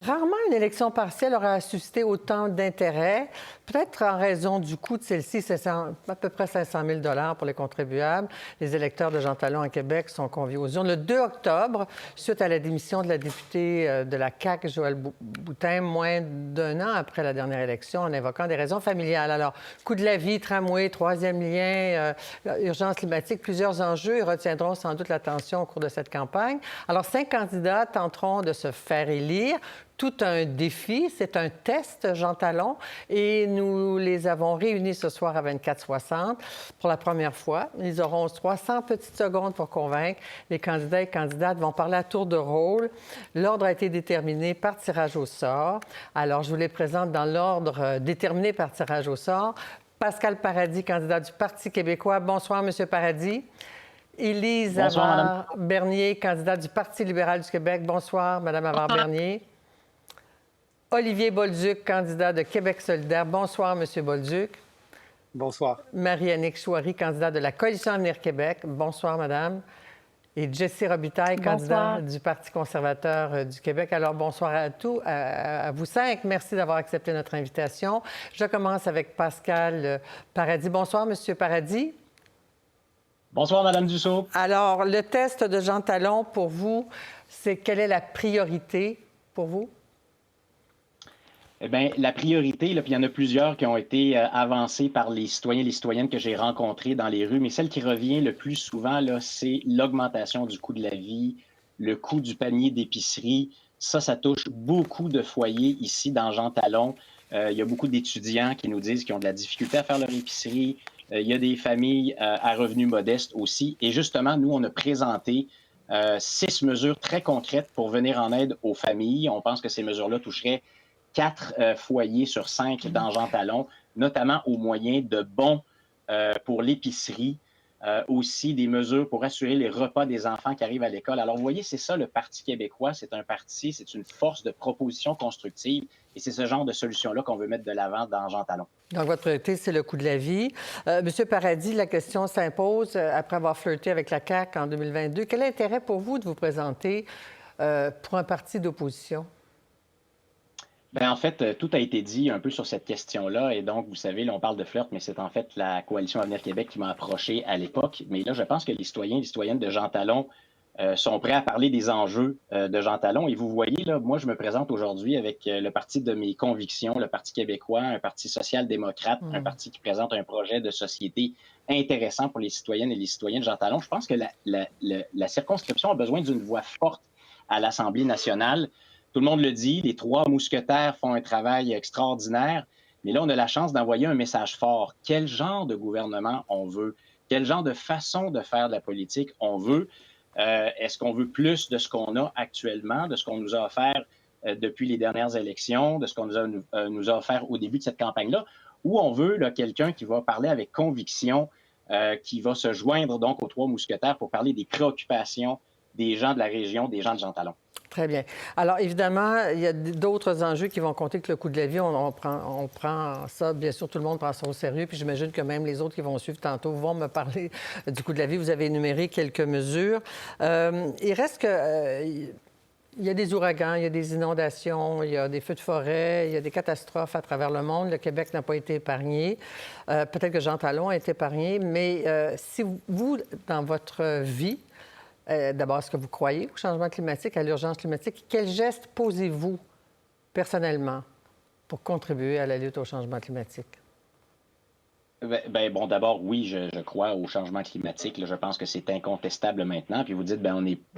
Rarement une élection partielle aura suscité autant d'intérêt, peut-être en raison du coût de celle-ci, c'est à peu près 500 000 pour les contribuables. Les électeurs de Jean Talon à Québec sont conviés aux urnes le 2 octobre, suite à la démission de la députée de la CAQ, Joëlle Boutin, moins d'un an après la dernière élection, en invoquant des raisons familiales. Alors, coût de la vie, tramway, troisième lien, urgence climatique, plusieurs enjeux retiendront sans doute l'attention au cours de cette campagne. Alors, 5 candidats tenteront de se faire élire. Tout un défi, c'est un test, Jean Talon, et nous les avons réunis ce soir à 24h60 pour la première fois. Ils auront 300 petites secondes pour convaincre. Les candidats et candidates vont parler à tour de rôle. L'ordre a été déterminé par tirage au sort. Alors, je vous les présente dans l'ordre déterminé par tirage au sort. Pascal Paradis, candidat du Parti québécois. Bonsoir, Monsieur Paradis. Élise Bonsoir, madame. Avard-Bernier, candidate du Parti libéral du Québec. Bonsoir, Madame Avard-Bernier. Olivier Bolduc, candidat de Québec solidaire. Bonsoir, Monsieur Bolduc. Bonsoir. Marie-Annick Chouari, candidate de la Coalition Avenir Québec. Bonsoir, Madame. Et Jessie Robitaille, candidate du Parti conservateur du Québec. Alors, bonsoir à tous, à vous cinq. Merci d'avoir accepté notre invitation. Je commence avec Pascal Paradis. Bonsoir, Monsieur Paradis. Bonsoir, Madame Dussault. Alors, le test de Jean Talon, pour vous, c'est quelle est la priorité pour vous? Eh bien, la priorité, là, puis il y en a plusieurs qui ont été avancées par les citoyens et les citoyennes que j'ai rencontrés dans les rues, mais celle qui revient le plus souvent, là, c'est l'augmentation du coût de la vie, le coût du panier d'épicerie. Ça touche beaucoup de foyers ici dans Jean Talon. Il y a beaucoup d'étudiants qui nous disent qu'ils ont de la difficulté à faire leur épicerie. Il y a des familles à revenus modestes aussi. Et justement, nous, on a présenté 6 mesures très concrètes pour venir en aide aux familles. On pense que ces mesures-là toucheraient 4 foyers sur 5 dans Jean Talon, notamment au moyen de bons pour l'épicerie, aussi des mesures pour assurer les repas des enfants qui arrivent à l'école. Alors, vous voyez, c'est ça le Parti québécois. C'est un parti, c'est une force de proposition constructive et c'est ce genre de solution-là qu'on veut mettre de l'avant dans Jean Talon. Donc, votre priorité, c'est le coût de la vie. Monsieur Paradis, la question s'impose après avoir flirté avec la CAQ en 2022. Quel est l'intérêt pour vous de vous présenter pour un parti d'opposition? Bien, en fait, tout a été dit un peu sur cette question-là. Et donc, vous savez, là, on parle de flirt, mais c'est en fait la Coalition Avenir Québec qui m'a approché à l'époque. Mais là, je pense que les citoyens et les citoyennes de Jean Talon sont prêts à parler des enjeux de Jean Talon. Et vous voyez, là, moi, je me présente aujourd'hui avec le parti de mes convictions, le Parti québécois, un parti social-démocrate, un parti qui présente un projet de société intéressant pour les citoyennes et les citoyens de Jean Talon. Je pense que la circonscription a besoin d'une voix forte à l'Assemblée nationale. Tout le monde le dit, les 3 mousquetaires font un travail extraordinaire, mais là, on a la chance d'envoyer un message fort. Quel genre de gouvernement on veut? Quel genre de façon de faire de la politique on veut? Est-ce qu'on veut plus de ce qu'on a actuellement, de ce qu'on nous a offert depuis les dernières élections, de ce qu'on nous a offert au début de cette campagne-là, ou on veut là, quelqu'un qui va parler avec conviction, qui va se joindre donc aux 3 mousquetaires pour parler des préoccupations des gens de la région, des gens de Jean Talon? Très bien. Alors, évidemment, il y a d'autres enjeux qui vont compter que le coût de la vie. On prend ça, bien sûr, tout le monde prend ça au sérieux. Puis j'imagine que même les autres qui vont suivre tantôt vont me parler du coût de la vie. Vous avez énuméré quelques mesures. Il reste que... il y a des ouragans, il y a des inondations, il y a des feux de forêt, il y a des catastrophes à travers le monde. Le Québec n'a pas été épargné. Peut-être que Jean Talon a été épargné, mais si vous, dans votre vie, d'abord, est-ce que vous croyez au changement climatique, à l'urgence climatique? Quels gestes posez-vous personnellement pour contribuer à la lutte au changement climatique? Bon, d'abord, oui, je crois au changement climatique. Là, je pense que c'est incontestable maintenant. Puis vous dites,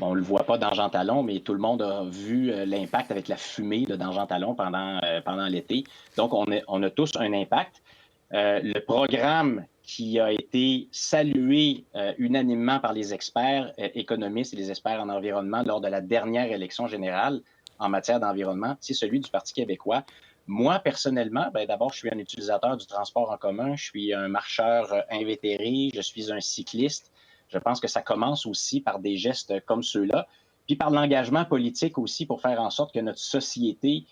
on le voit pas dans Jean Talon, mais tout le monde a vu l'impact avec la fumée là, dans Jean Talon pendant l'été. Donc, on a tous un impact. Le programme qui a été salué unanimement par les experts économistes et les experts en environnement lors de la dernière élection générale en matière d'environnement, c'est celui du Parti québécois. Moi, personnellement, d'abord, je suis un utilisateur du transport en commun, je suis un marcheur invétéré, je suis un cycliste. Je pense que ça commence aussi par des gestes comme ceux-là, puis par l'engagement politique aussi pour faire en sorte que notre société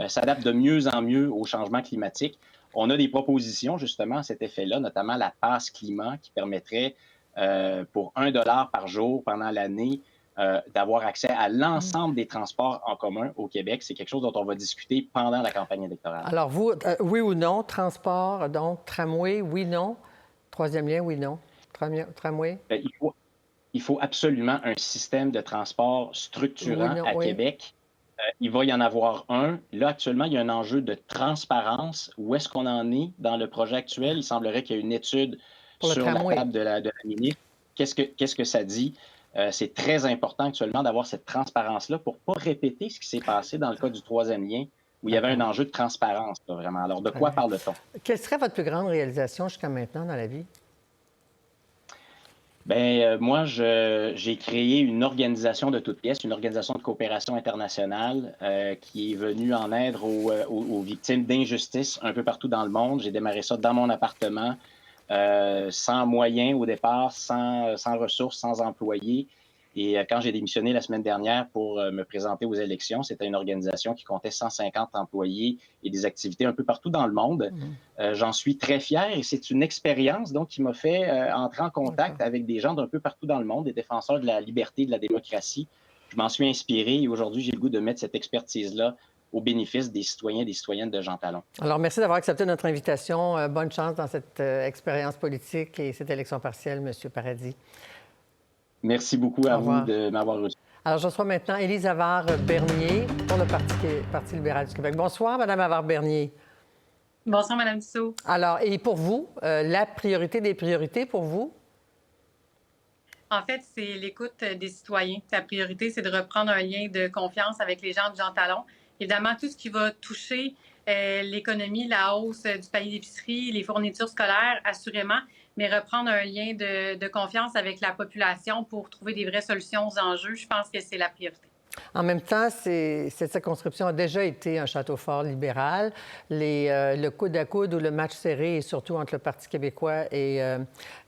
s'adapte de mieux en mieux au changement climatique. On a des propositions justement à cet effet-là, notamment la passe climat qui permettrait pour $1 par jour pendant l'année d'avoir accès à l'ensemble des transports en commun au Québec. C'est quelque chose dont on va discuter pendant la campagne électorale. Alors, vous, oui ou non, transport, donc tramway, oui, non. Troisième lien, oui, non. Tramway? Il faut absolument un système de transport Oui, structurant non, à oui. Québec. Il va y en avoir un. Là, actuellement, il y a un enjeu de transparence. Où est-ce qu'on en est dans le projet actuel? Il semblerait qu'il y ait une étude Pour le sur la tramway. table de la ministre. Qu'est-ce que ça dit? C'est très important actuellement d'avoir cette transparence-là pour ne pas répéter ce qui s'est passé dans le cas du troisième lien, où il y avait un enjeu de transparence, là, vraiment. Alors, de quoi parle-t-on? Quelle serait votre plus grande réalisation jusqu'à maintenant dans la vie? Ben, moi, j'ai créé une organisation de toutes pièces, une organisation de coopération internationale qui est venue en aide aux victimes d'injustice un peu partout dans le monde. J'ai démarré ça dans mon appartement, sans moyens au départ, sans ressources, sans employés. Et quand j'ai démissionné la semaine dernière pour me présenter aux élections, c'était une organisation qui comptait 150 employés et des activités un peu partout dans le monde. J'en suis très fier et c'est une expérience donc qui m'a fait entrer en contact avec des gens d'un peu partout dans le monde, des défenseurs de la liberté, de la démocratie. Je m'en suis inspiré et aujourd'hui, j'ai le goût de mettre cette expertise-là au bénéfice des citoyens et des citoyennes de Jean Talon. Alors, merci d'avoir accepté notre invitation. Bonne chance dans cette expérience politique et cette élection partielle, M. Paradis. Merci beaucoup à vous de m'avoir reçu. Alors, je reçois maintenant Élise Havard-Bernier pour le Parti libéral du Québec. Bonsoir, Mme Havard-Bernier. Bonsoir, Mme Tissot. Alors, et pour vous, la priorité des priorités pour vous? En fait, c'est l'écoute des citoyens. La priorité, c'est de reprendre un lien de confiance avec les gens de Jean Talon. Évidemment, tout ce qui va toucher l'économie, la hausse du panier d'épicerie, les fournitures scolaires, assurément, mais reprendre un lien de confiance avec la population pour trouver des vraies solutions aux enjeux, je pense que c'est la priorité. En même temps, cette circonscription a déjà été un château fort libéral. Le coude à coude ou le match serré est surtout entre le Parti québécois et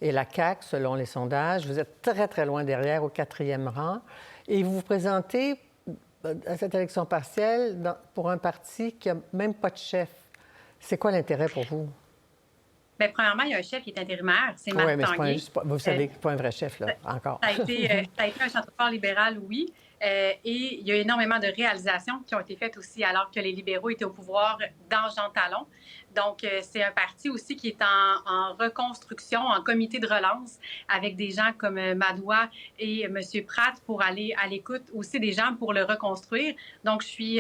la CAQ, selon les sondages. Vous êtes très, très loin derrière, au 4e rang. Et vous vous présentez à cette élection partielle pour un parti qui n'a même pas de chef. C'est quoi l'intérêt pour vous? Bien, premièrement, il y a un chef qui est intérimaire, c'est Marc Tanguay. Vous savez, pas un vrai chef, là, encore. Ça a été un château fort libéral, oui. Et il y a énormément de réalisations qui ont été faites aussi alors que les libéraux étaient au pouvoir dans Jean Talon. Donc, c'est un parti aussi qui est en reconstruction, en comité de relance, avec des gens comme Madoua et M. Pratt pour aller à l'écoute aussi des gens pour le reconstruire. Donc, je suis...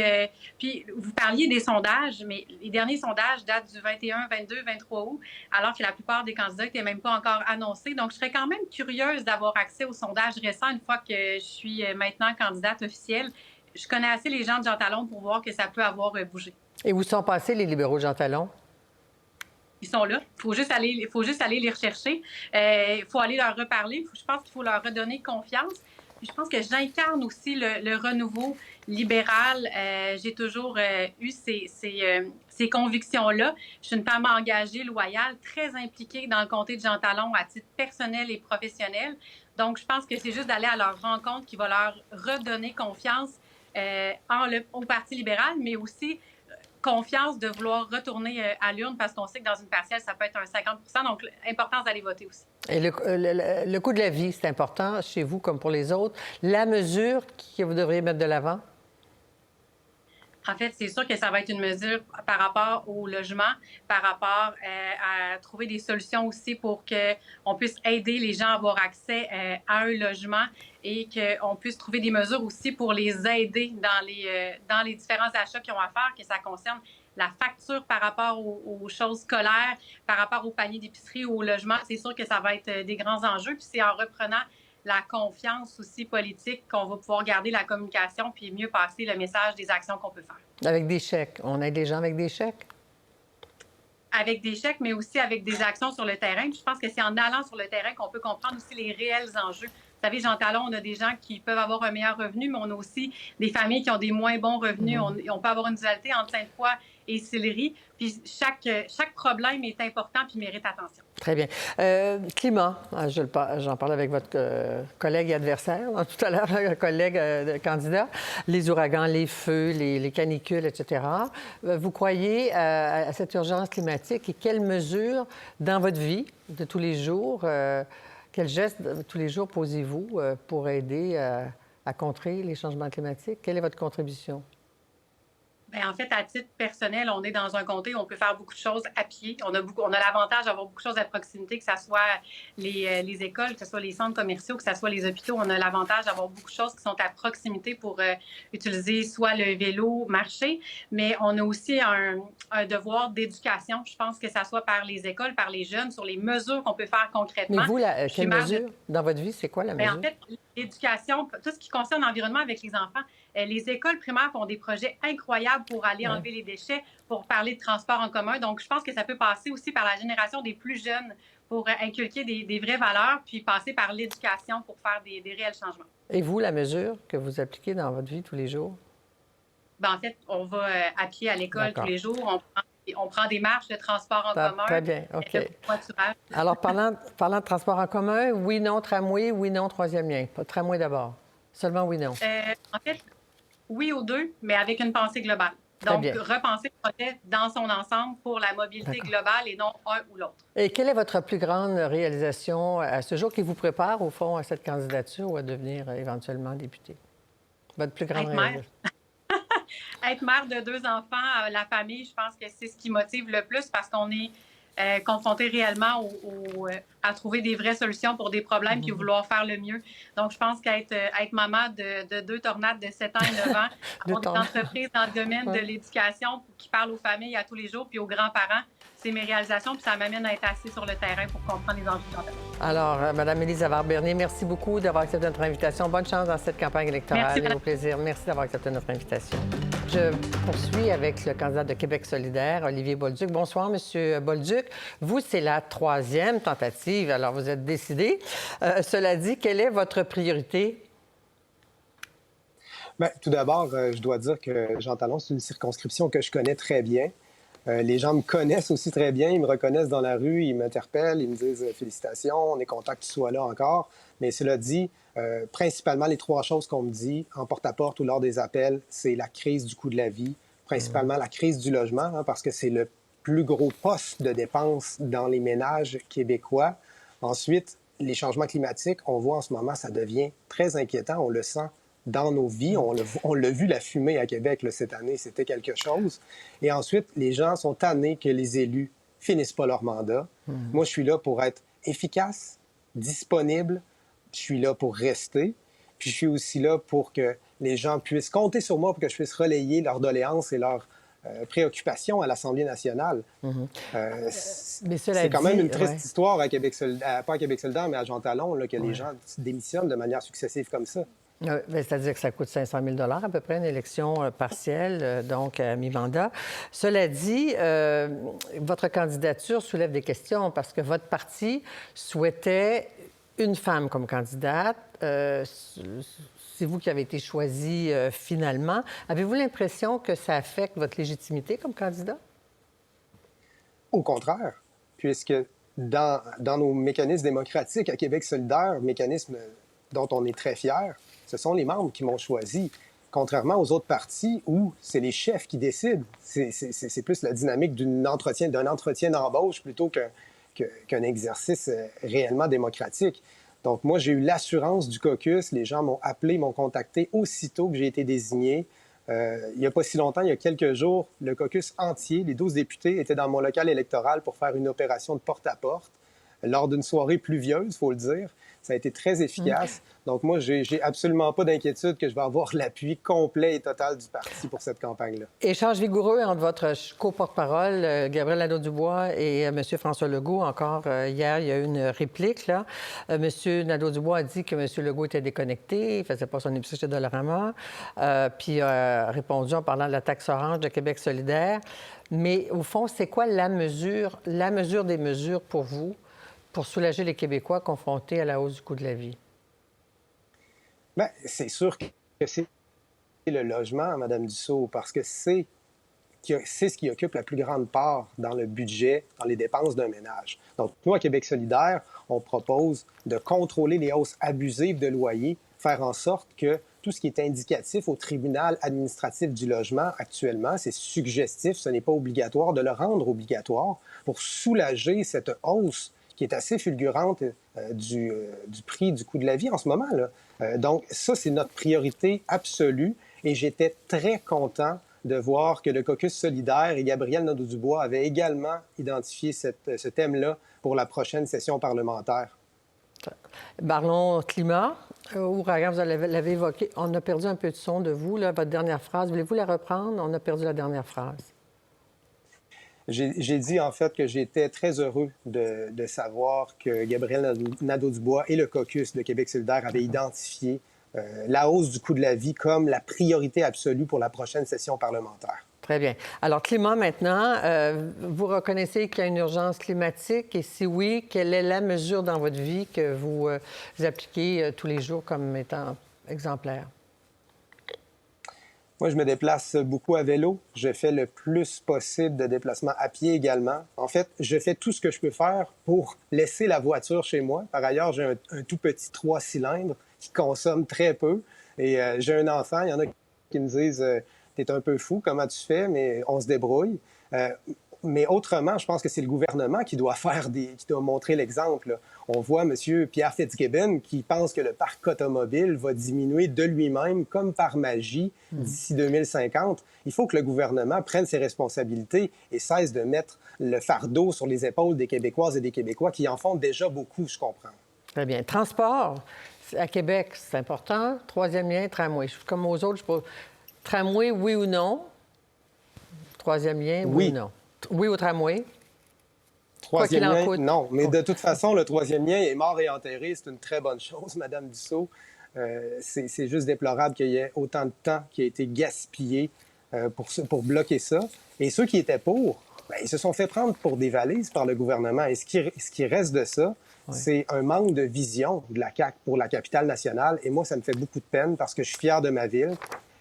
puis, vous parliez des sondages, mais les derniers sondages datent du 21, 22, 23 août, alors que la plupart des candidats n'étaient même pas encore annoncés. Donc, je serais quand même curieuse d'avoir accès aux sondages récents une fois que je suis maintenant candidate officielle. Je connais assez les gens de Jean Talon pour voir que ça peut avoir bougé. Et où sont passés les libéraux de Jean Talon? Ils sont là. Il faut juste aller les rechercher. Il faut aller leur reparler. Je pense qu'il faut leur redonner confiance. Puis je pense que j'incarne aussi le renouveau libéral. J'ai toujours eu ces convictions-là. Je suis une femme engagée, loyale, très impliquée dans le comté de Jean Talon à titre personnel et professionnel. Donc, je pense que c'est juste d'aller à leur rencontre qui va leur redonner confiance au Parti libéral, mais aussi confiance de vouloir retourner à l'urne parce qu'on sait que dans une partielle, ça peut être un 50 %. Donc, l'importance d'aller voter aussi. Et le coût de la vie, c'est important chez vous comme pour les autres. La mesure que vous devriez mettre de l'avant? En fait, c'est sûr que ça va être une mesure par rapport au logement, par rapport à trouver des solutions aussi pour qu'on puisse aider les gens à avoir accès à un logement et qu'on puisse trouver des mesures aussi pour les aider dans les différents achats qu'ils ont à faire, que ça concerne la facture par rapport aux choses scolaires, par rapport au panier d'épicerie ou au logement. C'est sûr que ça va être des grands enjeux. Puis c'est en reprenant la confiance aussi politique qu'on va pouvoir garder la communication puis mieux passer le message des actions qu'on peut faire. Avec des chèques. On aide les gens avec des chèques? Avec des chèques, mais aussi avec des actions sur le terrain. Puis je pense que c'est en allant sur le terrain qu'on peut comprendre aussi les réels enjeux. Vous savez, Jean Talon, on a des gens qui peuvent avoir un meilleur revenu, mais on a aussi des familles qui ont des moins bons revenus. On peut avoir une dualité entre Sainte-Foy et Sillery. Puis chaque problème est important puis mérite attention. Très bien. Climat, j'en parlais avec votre collègue et adversaire tout à l'heure, collègue candidat. Les ouragans, les feux, les canicules, etc. Vous croyez à cette urgence climatique et quelles mesures dans votre vie de tous les jours, quels gestes tous les jours posez-vous pour aider à contrer les changements climatiques? Quelle est votre contribution? Bien, en fait, à titre personnel, on est dans un comté où on peut faire beaucoup de choses à pied. On a l'avantage d'avoir beaucoup de choses à proximité, que ce soit les écoles, que ce soit les centres commerciaux, que ce soit les hôpitaux. On a l'avantage d'avoir beaucoup de choses qui sont à proximité pour utiliser soit le vélo, marcher, mais on a aussi un devoir d'éducation. Je pense que ça soit par les écoles, par les jeunes, sur les mesures qu'on peut faire concrètement. Mais vous, quelle mesure dans votre vie, c'est quoi la mesure? En fait, l'éducation, tout ce qui concerne l'environnement avec les enfants, les écoles primaires font des projets incroyables pour aller enlever les déchets, pour parler de transport en commun. Donc, je pense que ça peut passer aussi par la génération des plus jeunes pour inculquer des vraies valeurs, puis passer par l'éducation pour faire des réels changements. Et vous, la mesure que vous appliquez dans votre vie tous les jours? Bien, en fait, on va à pied à l'école tous les jours. On prend des marches de transport en commun. Très bien, OK. Alors, parlant de transport en commun, oui, non, tramway, oui, non, troisième lien. Pas tramway d'abord. Seulement oui, non. En fait, oui aux deux, mais avec une pensée globale. Donc, repenser le projet dans son ensemble pour la mobilité globale et non un ou l'autre. Et quelle est votre plus grande réalisation à ce jour qui vous prépare, au fond, à cette candidature ou à devenir éventuellement député? Votre plus grande réalisation? Être mère de 2 enfants, la famille, je pense que c'est ce qui motive le plus parce qu'on est confronté réellement à trouver des vraies solutions pour des problèmes puis vouloir faire le mieux. Donc, je pense qu'être maman de 2 tornades de 7 ans et 9 ans, avoir des entreprises dans le domaine de l'éducation qui parlent aux familles à tous les jours puis aux grands-parents, c'est mes réalisations, puis ça m'amène à être assis sur le terrain pour comprendre les enjeux de l'environnement. Alors, Mme Élise Savard-Bernier, merci beaucoup d'avoir accepté notre invitation. Bonne chance dans cette campagne électorale et au plaisir. Merci d'avoir accepté notre invitation. Je poursuis avec le candidat de Québec solidaire, Olivier Bolduc. Bonsoir, M. Bolduc. Vous, c'est la 3e tentative, alors vous êtes décidé. Cela dit, quelle est votre priorité? Bien, tout d'abord, je dois dire que Jean Talon, c'est une circonscription que je connais très bien. Les gens me connaissent aussi très bien, ils me reconnaissent dans la rue, ils m'interpellent, ils me disent « Félicitations, on est content que tu sois là encore ». Mais cela dit, principalement, les 3 choses qu'on me dit en porte-à-porte ou lors des appels, c'est la crise du coût de la vie, principalement la crise du logement, parce que c'est le plus gros poste de dépenses dans les ménages québécois. Ensuite, les changements climatiques, on voit en ce moment, ça devient très inquiétant, on le sent dans nos vies. On l'a vu, la fumée à Québec là, cette année, c'était quelque chose. Et ensuite, les gens sont tannés que les élus finissent pas leur mandat. Moi, je suis là pour être efficace, disponible. Je suis là pour rester. Puis je suis aussi là pour que les gens puissent compter sur moi pour que je puisse relayer leurs doléances et leurs préoccupations à l'Assemblée nationale. C'est quand même une triste histoire à Québec solidaire, pas à Québec solidaire, mais à Jean Talon, là, que les gens démissionnent de manière successive comme ça. C'est-à-dire que ça coûte 500 000 à peu près, une élection partielle, donc à mi-mandat. Cela dit, votre candidature soulève des questions parce que votre parti souhaitait une femme comme candidate. C'est vous qui avez été choisi finalement. Avez-vous l'impression que ça affecte votre légitimité comme candidat? Au contraire, puisque dans nos mécanismes démocratiques à Québec solidaire, mécanismes dont on est très fiers, ce sont les membres qui m'ont choisi, contrairement aux autres partis où c'est les chefs qui décident. C'est plus la dynamique d'un entretien d'embauche plutôt qu'un exercice réellement démocratique. Donc moi, j'ai eu l'assurance du caucus. Les gens m'ont appelé, m'ont contacté aussitôt que j'ai été désigné. Il n'y a pas si longtemps, il y a quelques jours, le caucus entier, les 12 députés, étaient dans mon local électoral pour faire une opération de porte-à-porte lors d'une soirée pluvieuse, il faut le dire. Ça a été très efficace. Donc, moi, j'ai absolument pas d'inquiétude que je vais avoir l'appui complet et total du parti pour cette campagne-là. Échange vigoureux entre votre co-porte-parole, Gabriel Nadeau-Dubois, et M. François Legault. Encore hier, il y a eu une réplique, là. M. Nadeau-Dubois a dit que M. Legault était déconnecté, il ne faisait pas son épicerie chez Dollarama, puis a répondu en parlant de la taxe orange de Québec solidaire. Mais au fond, c'est quoi la mesure des mesures pour vous pour soulager les Québécois confrontés à la hausse du coût de la vie? Bien, c'est sûr que c'est le logement, Mme Dussault, parce que c'est ce qui occupe la plus grande part dans le budget, dans les dépenses d'un ménage. Donc, nous, à Québec solidaire, on propose de contrôler les hausses abusives de loyers, faire en sorte que tout ce qui est indicatif au tribunal administratif du logement actuellement, c'est suggestif, ce n'est pas obligatoire, de le rendre obligatoire pour soulager cette hausse qui est assez fulgurante du prix du coût de la vie en ce moment, là. Donc, ça, c'est notre priorité absolue. Et j'étais très content de voir que le caucus solidaire et Gabriel Nadeau-Dubois avaient également identifié ce thème-là pour la prochaine session parlementaire. Parlons climat. Ouragan, vous l'avez évoqué. On a perdu un peu de son de vous, là, votre dernière phrase. Voulez-vous la reprendre? On a perdu la dernière phrase. J'ai dit, en fait, que j'étais très heureux de savoir que Gabriel Nadeau-Dubois et le caucus de Québec solidaire avaient identifié la hausse du coût de la vie comme la priorité absolue pour la prochaine session parlementaire. Très bien. Alors, climat maintenant, vous reconnaissez qu'il y a une urgence climatique et si oui, quelle est la mesure dans votre vie que vous appliquez tous les jours comme étant exemplaire? Moi, je me déplace beaucoup à vélo. Je fais le plus possible de déplacements à pied également. En fait, je fais tout ce que je peux faire pour laisser la voiture chez moi. Par ailleurs, j'ai un tout petit 3 cylindres qui consomme très peu. Et j'ai un enfant. Il y en a qui me disent t'es un peu fou, comment tu fais? Mais on se débrouille. Mais autrement, je pense que c'est le gouvernement qui doit qui doit montrer l'exemple. On voit M. Pierre Fitzgibbon qui pense que le parc automobile va diminuer de lui-même comme par magie d'ici 2050. Il faut que le gouvernement prenne ses responsabilités et cesse de mettre le fardeau sur les épaules des Québécoises et des Québécois qui en font déjà beaucoup, je comprends. Très bien. Transport, à Québec, c'est important. Troisième lien, tramway. Comme aux autres, je peux... Tramway, oui ou non? Troisième lien, oui ou non? Oui au tramway? Troisième lien, non. Mais de toute façon, le troisième lien est mort et enterré. C'est une très bonne chose, Mme Dussault. C'est juste déplorable qu'il y ait autant de temps qui a été gaspillé pour bloquer ça. Et ceux qui étaient pour, bien, ils se sont fait prendre pour des valises par le gouvernement. Et ce qui reste de ça, c'est un manque de vision de la CAQ pour la capitale nationale. Et moi, ça me fait beaucoup de peine parce que je suis fier de ma ville.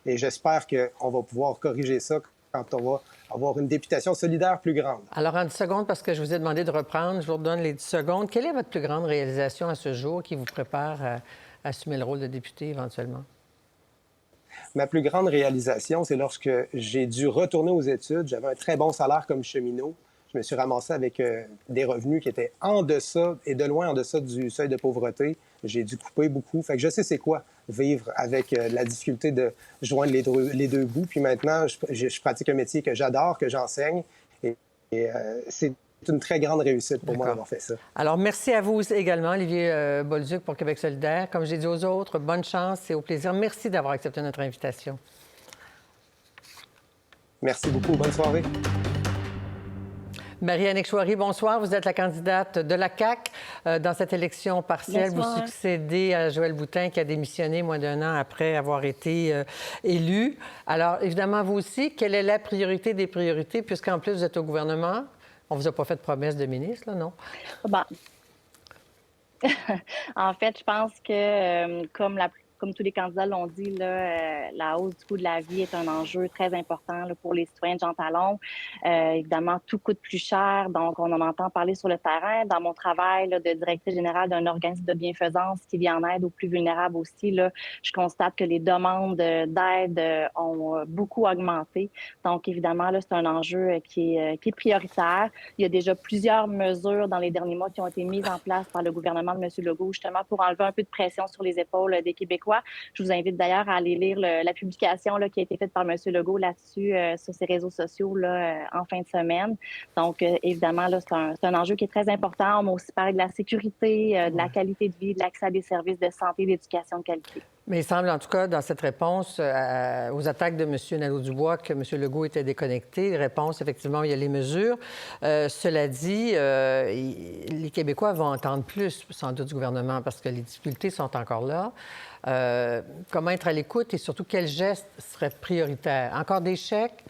Et j'espère qu'on va pouvoir corriger ça quand on va avoir une députation solidaire plus grande. Alors, en 10 secondes, parce que je vous ai demandé de reprendre, je vous redonne les 10 secondes. Quelle est votre plus grande réalisation à ce jour qui vous prépare à assumer le rôle de député éventuellement? Ma plus grande réalisation, c'est lorsque j'ai dû retourner aux études. J'avais un très bon salaire comme cheminot. Je me suis ramassé avec des revenus qui étaient en deçà et de loin en deçà du seuil de pauvreté. J'ai dû couper beaucoup. Fait que je sais c'est quoi vivre avec la difficulté de joindre les deux bouts. Puis maintenant, je pratique un métier que j'adore, que j'enseigne. Et c'est une très grande réussite pour moi d'avoir fait ça. Alors, merci à vous également, Olivier Bolduc, pour Québec solidaire. Comme j'ai dit aux autres, bonne chance et au plaisir. Merci d'avoir accepté notre invitation. Merci beaucoup. Bonne soirée. Marie-Annick Chouari, bonsoir. Vous êtes la candidate de la CAQ dans cette élection partielle. Bonsoir. Vous succédez à Joël Boutin qui a démissionné moins d'un an après avoir été élu. Alors, évidemment, vous aussi, quelle est la priorité des priorités, puisqu'en plus, vous êtes au gouvernement? On ne vous a pas fait de promesse de ministre, là, non? Bon. En fait, je pense que, comme tous les candidats l'ont dit, là, la hausse du coût de la vie est un enjeu très important là, pour les citoyens de Jean Talon. Évidemment, tout coûte plus cher, donc on en entend parler sur le terrain. Dans mon travail là, de directrice générale d'un organisme de bienfaisance qui vient en aide aux plus vulnérables aussi, là, je constate que les demandes d'aide ont beaucoup augmenté. Donc, évidemment, là, c'est un enjeu qui est prioritaire. Il y a déjà plusieurs mesures dans les derniers mois qui ont été mises en place par le gouvernement de M. Legault, justement, pour enlever un peu de pression sur les épaules des Québécois. Je vous invite d'ailleurs à aller lire la publication là, qui a été faite par M. Legault là-dessus sur ses réseaux sociaux là, en fin de semaine. Donc, évidemment, là, c'est un enjeu qui est très important. On m'a aussi parlé de la sécurité, de la qualité de vie, de l'accès à des services de santé, d'éducation de qualité. Mais il semble, en tout cas, dans cette réponse aux attaques de M. Nadeau-Dubois, que M. Legault était déconnecté. Réponse, effectivement, il y a les mesures. Cela dit, les Québécois vont entendre plus, sans doute, du gouvernement, parce que les difficultés sont encore là. Comment être à l'écoute et surtout, quel geste serait prioritaire? Encore des chèques?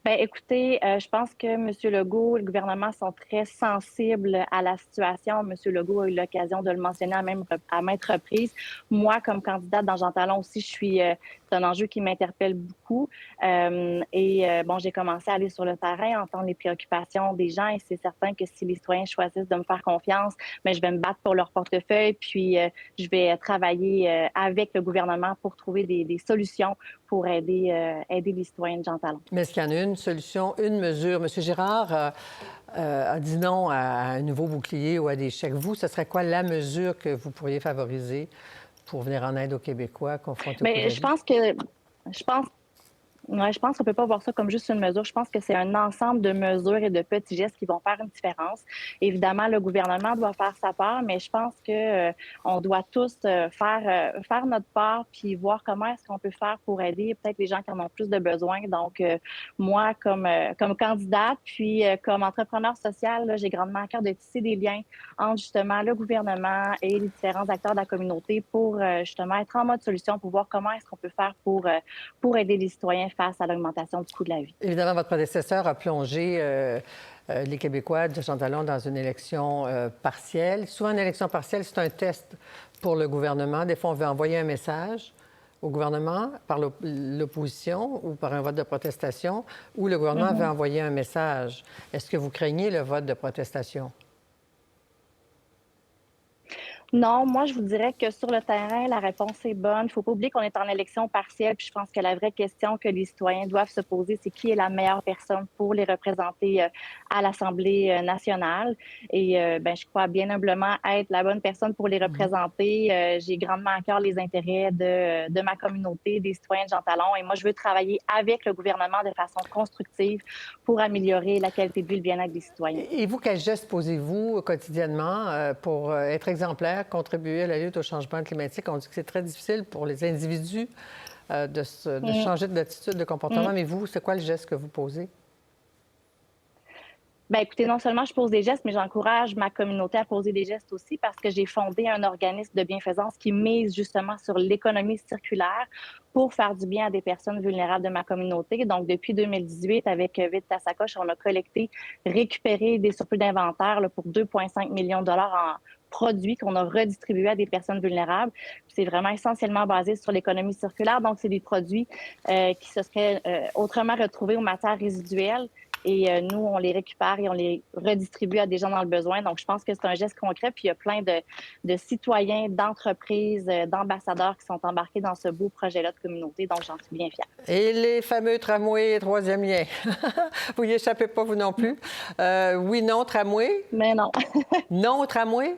Bien, écoutez, je pense que M. Legault et le gouvernement sont très sensibles à la situation. M. Legault a eu l'occasion de le mentionner à maintes reprises. Moi, comme candidate dans Jean Talon aussi, je suis c'est un enjeu qui m'interpelle beaucoup. Bon, j'ai commencé à aller sur le terrain, entendre les préoccupations des gens, et c'est certain que si les citoyens choisissent de me faire confiance, mais je vais me battre pour leur portefeuille, puis je vais travailler avec le gouvernement pour trouver des solutions pour aider les citoyens de Jean Talon. Mais est-ce qu'il y en a une solution, une mesure? M. Girard a dit non à un nouveau bouclier ou à des chèques. Vous, ce serait quoi la mesure que vous pourriez favoriser pour venir en aide aux Québécois confrontés au coût de la vie? Je pense qu'on ne peut pas voir ça comme juste une mesure. Je pense que c'est un ensemble de mesures et de petits gestes qui vont faire une différence. Évidemment, le gouvernement doit faire sa part, mais je pense que on doit tous faire notre part puis voir comment est-ce qu'on peut faire pour aider peut-être les gens qui en ont plus de besoin. Donc, moi, comme candidate, puis comme entrepreneur social, là, j'ai grandement à cœur de tisser des liens entre justement le gouvernement et les différents acteurs de la communauté pour justement être en mode solution, pour voir comment est-ce qu'on peut faire pour aider les citoyens face à l'augmentation du coût de la vie. Évidemment, votre prédécesseur a plongé les Québécois de Jean Talon dans une élection partielle. Souvent, une élection partielle, c'est un test pour le gouvernement. Des fois, on veut envoyer un message au gouvernement par l'opposition ou par un vote de protestation, ou le gouvernement veut envoyer un message. Est-ce que vous craignez le vote de protestation? Non, moi, je vous dirais que sur le terrain, la réponse est bonne. Il ne faut pas oublier qu'on est en élection partielle. Puis je pense que la vraie question que les citoyens doivent se poser, c'est qui est la meilleure personne pour les représenter à l'Assemblée nationale. Et je crois bien humblement être la bonne personne pour les représenter. J'ai grandement à cœur les intérêts de ma communauté, des citoyens de Jean Talon. Et moi, je veux travailler avec le gouvernement de façon constructive pour améliorer la qualité de vie et le bien-être des citoyens. Et vous, quel geste posez-vous quotidiennement pour être exemplaire, contribuer à la lutte au changement climatique? On dit que c'est très difficile pour les individus de changer d'attitude, de comportement. Mais vous, c'est quoi le geste que vous posez? Bien, écoutez, non seulement je pose des gestes, mais j'encourage ma communauté à poser des gestes aussi parce que j'ai fondé un organisme de bienfaisance qui mise justement sur l'économie circulaire pour faire du bien à des personnes vulnérables de ma communauté. Donc, depuis 2018, avec Vite ta sacoche, on a collecté, récupéré des surplus d'inventaire là, pour 2,5 millions de dollars en produits qu'on a redistribués à des personnes vulnérables. C'est vraiment essentiellement basé sur l'économie circulaire. Donc, c'est des produits qui se seraient autrement retrouvés aux matières résiduelles. Et nous, on les récupère et on les redistribue à des gens dans le besoin. Donc, je pense que c'est un geste concret. Puis, il y a plein de citoyens, d'entreprises, d'ambassadeurs qui sont embarqués dans ce beau projet-là de communauté. Donc, j'en suis bien fière. Et les fameux tramways troisième lien. Vous n'y échappez pas, vous non plus. Oui, non, tramway? Mais non. Non au tramway?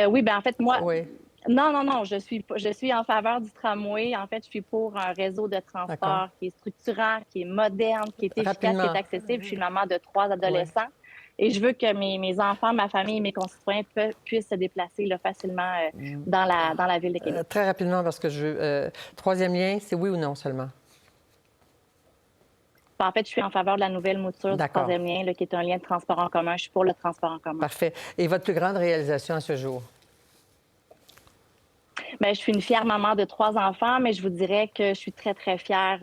Oui, bien en fait, moi... Oui. Non, je suis en faveur du tramway. En fait, je suis pour un réseau de transport qui est structurant, qui est moderne, qui est efficace, qui est accessible. Je suis maman de 3 adolescents et je veux que mes enfants, ma famille et mes concitoyens puissent se déplacer là, facilement dans la ville de Québec. Très rapidement, parce que troisième lien, c'est oui ou non seulement? En fait, je suis en faveur de la nouvelle mouture du troisième lien, là, qui est un lien de transport en commun. Je suis pour le transport en commun. Parfait. Et votre plus grande réalisation à ce jour? Bien, je suis une fière maman de 3 enfants, mais je vous dirais que je suis très, très fière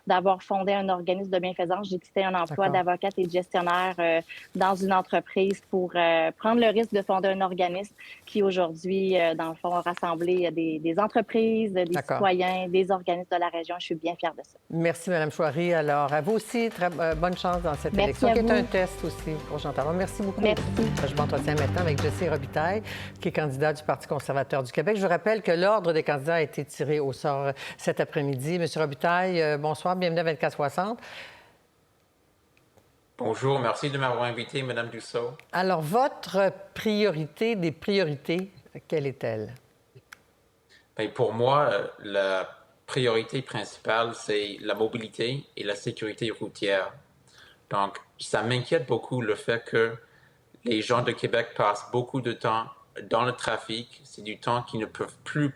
d'avoir fondé un organisme de bienfaisance. J'ai quitté un emploi d'avocate et de gestionnaire dans une entreprise pour prendre le risque de fonder un organisme qui, aujourd'hui, dans le fond, a rassemblé des entreprises, des citoyens, des organismes de la région. Je suis bien fière de ça. Merci, Mme Chouari. Alors, à vous aussi, très bonne chance dans cette élection, qui est un test aussi pour Jean Talon. Merci beaucoup. Merci. Je m'entretiens maintenant avec Jessie Robitaille, qui est candidat du Parti conservateur du Québec. Je vous rappelle que l'ordre des candidats a été tiré au sort cet après-midi. Monsieur Robitaille, bonsoir, bienvenue à 24/60. Bonjour, merci de m'avoir invité, Mme Dussault. Alors, votre priorité des priorités, quelle est-elle? Bien, pour moi, la priorité principale, c'est la mobilité et la sécurité routière. Donc, ça m'inquiète beaucoup le fait que les gens de Québec passent beaucoup de temps dans le trafic. C'est du temps qu'ils ne peuvent plus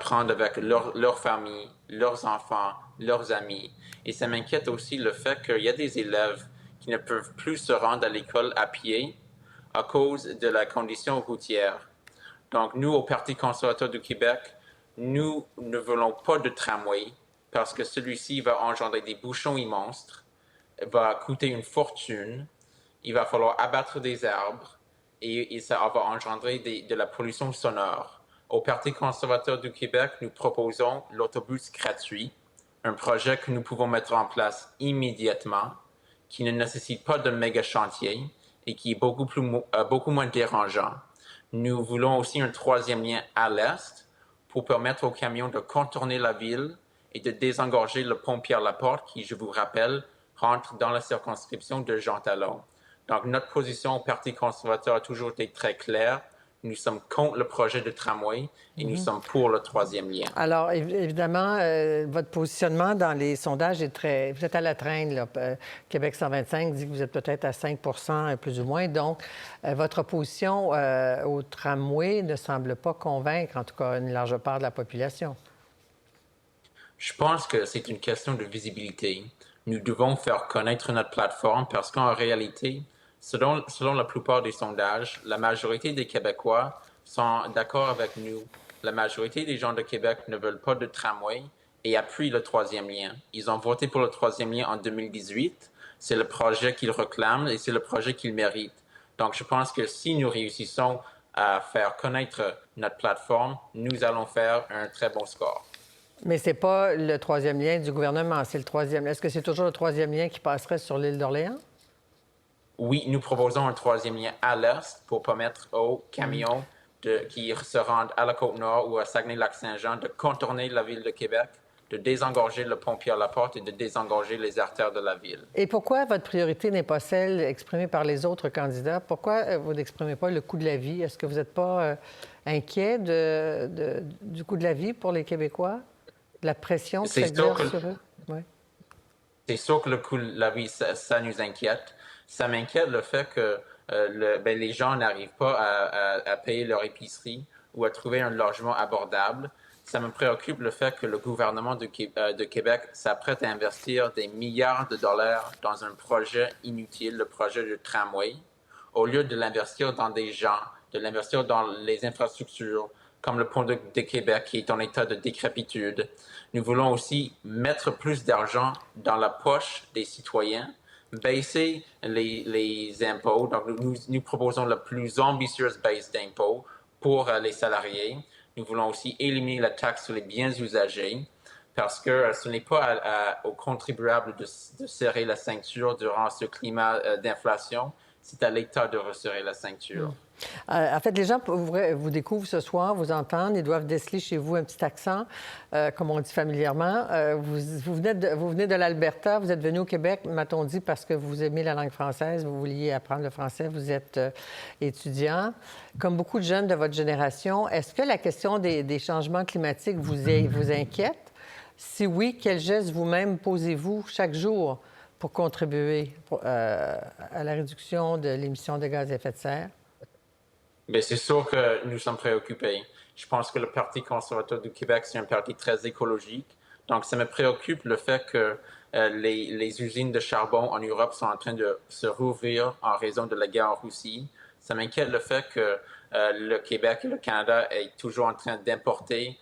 prendre avec leur famille, leurs enfants, leurs amis. Et ça m'inquiète aussi le fait qu'il y a des élèves qui ne peuvent plus se rendre à l'école à pied à cause de la condition routière. Donc, nous, au Parti conservateur du Québec, nous ne voulons pas de tramway parce que celui-ci va engendrer des bouchons immenses, va coûter une fortune, il va falloir abattre des arbres et ça va engendrer de la pollution sonore. Au Parti conservateur du Québec, nous proposons l'autobus gratuit, un projet que nous pouvons mettre en place immédiatement, qui ne nécessite pas de méga chantier et qui est beaucoup moins dérangeant. Nous voulons aussi un troisième lien à l'est pour permettre aux camions de contourner la ville et de désengorger le pont Pierre-Laporte qui, je vous rappelle, rentre dans la circonscription de Jean Talon. Donc, notre position au Parti conservateur a toujours été très claire. Nous sommes contre le projet de tramway et nous sommes pour le troisième lien. Alors, évidemment, votre positionnement dans les sondages est très... Vous êtes à la traîne, là. Québec 125 dit que vous êtes peut-être à 5 plus ou moins. Donc, votre opposition au tramway ne semble pas convaincre, en tout cas, une large part de la population. Je pense que c'est une question de visibilité. Nous devons faire connaître notre plateforme parce qu'en réalité, selon la plupart des sondages, la majorité des Québécois sont d'accord avec nous. La majorité des gens de Québec ne veulent pas de tramway et appuient le troisième lien. Ils ont voté pour le troisième lien en 2018. C'est le projet qu'ils réclament et c'est le projet qu'ils méritent. Donc, je pense que si nous réussissons à faire connaître notre plateforme, nous allons faire un très bon score. Mais ce n'est pas le troisième lien du gouvernement, c'est le troisième. Est-ce que c'est toujours le troisième lien qui passerait sur l'île d'Orléans? Oui, nous proposons un troisième lien à l'est pour permettre aux camions qui se rendent à la Côte-Nord ou à Saguenay-Lac-Saint-Jean de contourner la ville de Québec, de désengorger le pont Pierre-Laporte et de désengorger les artères de la ville. Et pourquoi votre priorité n'est pas celle exprimée par les autres candidats? Pourquoi vous n'exprimez pas le coût de la vie? Est-ce que vous n'êtes pas inquiet du coût de la vie pour les Québécois? De la pression que ça exerce sur eux? Oui. C'est sûr que le coût de la vie, ça nous inquiète. Ça m'inquiète le fait que les gens n'arrivent pas à payer leur épicerie ou à trouver un logement abordable. Ça me préoccupe le fait que le gouvernement de Québec s'apprête à investir des milliards de dollars dans un projet inutile, le projet de tramway, au lieu de l'investir dans des gens, de l'investir dans les infrastructures, comme le pont de Québec qui est en état de décrépitude. Nous voulons aussi mettre plus d'argent dans la poche des citoyens, baisser les impôts. Donc, nous proposons la plus ambitieuse baisse d'impôts pour les salariés. Nous voulons aussi éliminer la taxe sur les biens usagés parce que ce n'est pas aux contribuables de serrer la ceinture durant ce climat d'inflation, c'est à l'État de resserrer la ceinture. En fait, les gens vous découvrent ce soir, vous entendent, ils doivent déceler chez vous un petit accent, comme on dit familièrement. Vous venez de l'Alberta, vous êtes venu au Québec, m'a-t-on dit, parce que vous aimez la langue française, vous vouliez apprendre le français, vous êtes étudiant. Comme beaucoup de jeunes de votre génération, est-ce que la question des changements climatiques vous inquiète? Si oui, quels gestes vous-même posez-vous chaque jour pour contribuer à la réduction de l'émission de gaz à effet de serre? Bien, c'est sûr que nous sommes préoccupés. Je pense que le Parti conservateur du Québec, c'est un parti très écologique. Donc, ça me préoccupe le fait que les usines de charbon en Europe sont en train de se rouvrir en raison de la guerre en Russie. Ça m'inquiète le fait que le Québec et le Canada est toujours en train d'importer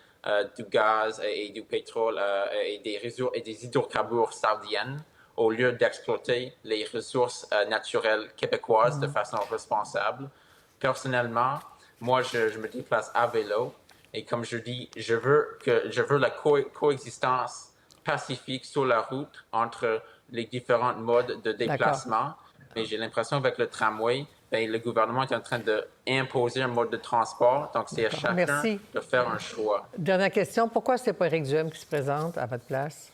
du gaz et du pétrole et des hydrocarbures saoudiennes au lieu d'exploiter les ressources naturelles québécoises de façon responsable. Personnellement, moi, je me déplace à vélo et comme je dis, je veux la coexistence pacifique sur la route entre les différents modes de déplacement. Mais j'ai l'impression avec le tramway, le gouvernement est en train d'imposer un mode de transport. Donc, c'est à chacun de faire un choix. Dernière question. Pourquoi ce n'est pas Éric Duhem qui se présente à votre place?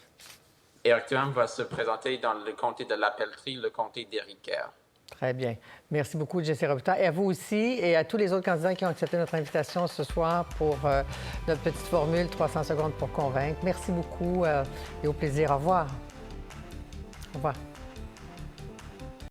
Éric Duhem va se présenter dans le comté de La Pelletrie, le comté d'Éric Kerr. Très bien. Merci beaucoup, Jessy Robitaille. Et à vous aussi et à tous les autres candidats qui ont accepté notre invitation ce soir pour notre petite formule 300 secondes pour convaincre. Merci beaucoup et au plaisir. Au revoir. Au revoir.